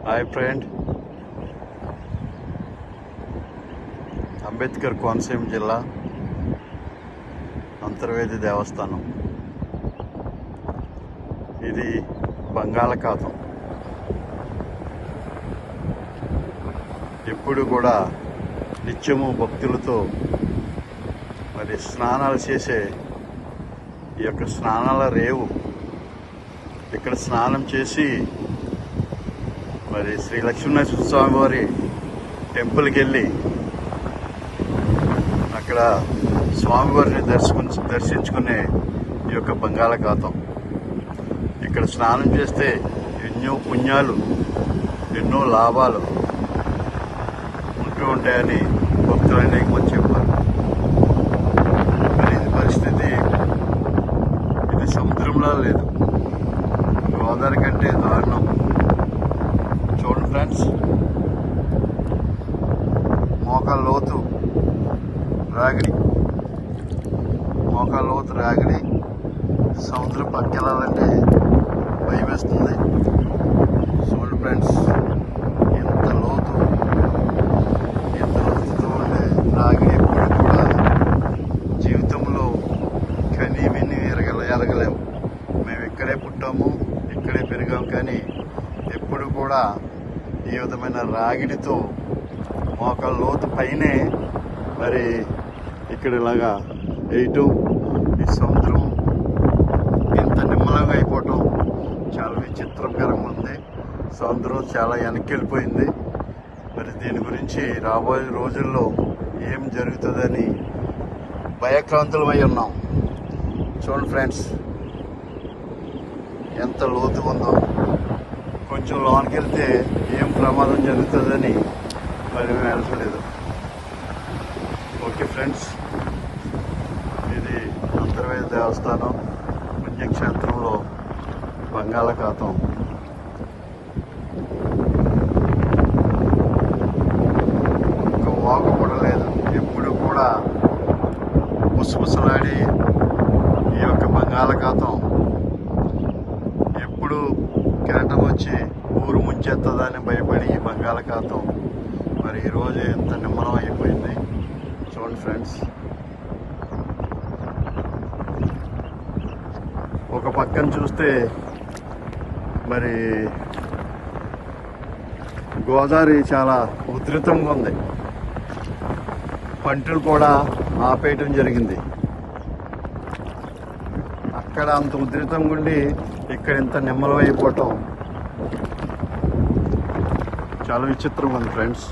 Hi friend, Ambedkar Konaseema జిల్లా అంతర్వేది దేవస్థానం. ఇది బంగాళాఖాతం. ఎప్పుడు కూడా నిత్యము భక్తులతో మరి స్నానాలు చేసే ఈ యొక్క స్నానాల రేవు. ఇక్కడ స్నానం చేసి మరి శ్రీ లక్ష్మీనరసింహ స్వామి వారి టెంపుల్కి వెళ్ళి అక్కడ స్వామివారిని దర్శించుకునే ఈ యొక్క బంగాళాఖాతం. ఇక్కడ స్నానం చేస్తే ఎన్నో పుణ్యాలు, ఎన్నో లాభాలు ఉంటూ ఉంటాయని భక్తులు అనేక మంది చెప్పారు. మరి ఇది పరిస్థితి ఇది సముద్రంలో లేదు, గోదావరి కంటే దారుణం. చూడండి ఫ్రెండ్స్, మోకాళ్ళ లోతు రాగిడి సముద్రం పక్కెళ్ళాలంటే భయం వేస్తుంది. చూడండి ఫ్రెండ్స్, ఎంత లోతుతో ఉండే రాగిడి ఎప్పుడు కూడా జీవితంలో కనీ విని ఎరగలేము. మేము ఇక్కడే పుట్టాము, ఇక్కడే పెరిగాము, కానీ ఎప్పుడు కూడా ఈ విధమైన రాగిడితో మోకాళ్ళ లోతు పైనే మరి ఇక్కడ ఇలాగా వేయటం, ఈ సముద్రం ఇంత నిమ్మలంగా అయిపోవటం చాలా విచిత్రకరంగా ఉంది. సముద్రం చాలా వెనక్కి వెళ్ళిపోయింది. మరి దీని గురించి రాబోయే రోజుల్లో ఏం జరుగుతుందని భయక్రాంతులమై ఉన్నాం. చూడండి ఫ్రెండ్స్, ఎంత లోతు ఉందో. కొంచెం లోనికి వెళ్తే ఏం ప్రమాదం జరుగుతుందని మరి మేము వెళ్ళలేదు. ఓకే ఫ్రెండ్స్, ఇది అంతర్వేది దేవస్థానం పుణ్యక్షేత్రంలో బంగాళాఖాతం. ఒక్క వాగు కూడా లేదు. ఎప్పుడు కూడా ముసముసలాడి ఈ యొక్క బంగాళాఖాతం ఎప్పుడు కెరటం వచ్చి ఊరు ముంచెత్తదని భయపడి ఈ బంగాళాఖాతం మరి ఈరోజు ఎంత నిమ్మలం అయిపోయింది. చూడండి ఫ్రెండ్స్, ఒక పక్కన చూస్తే మరి గోదావరి చాలా ఉధృతంగా ఉంది. పంటలు కూడా ఆపేయటం జరిగింది. అక్కడ అంత ఉధృతంగా ఉండి ఇక్కడ ఇంత నిమ్మలం అయిపోవటం చాలా విచిత్రంగా ఉంది ఫ్రెండ్స్.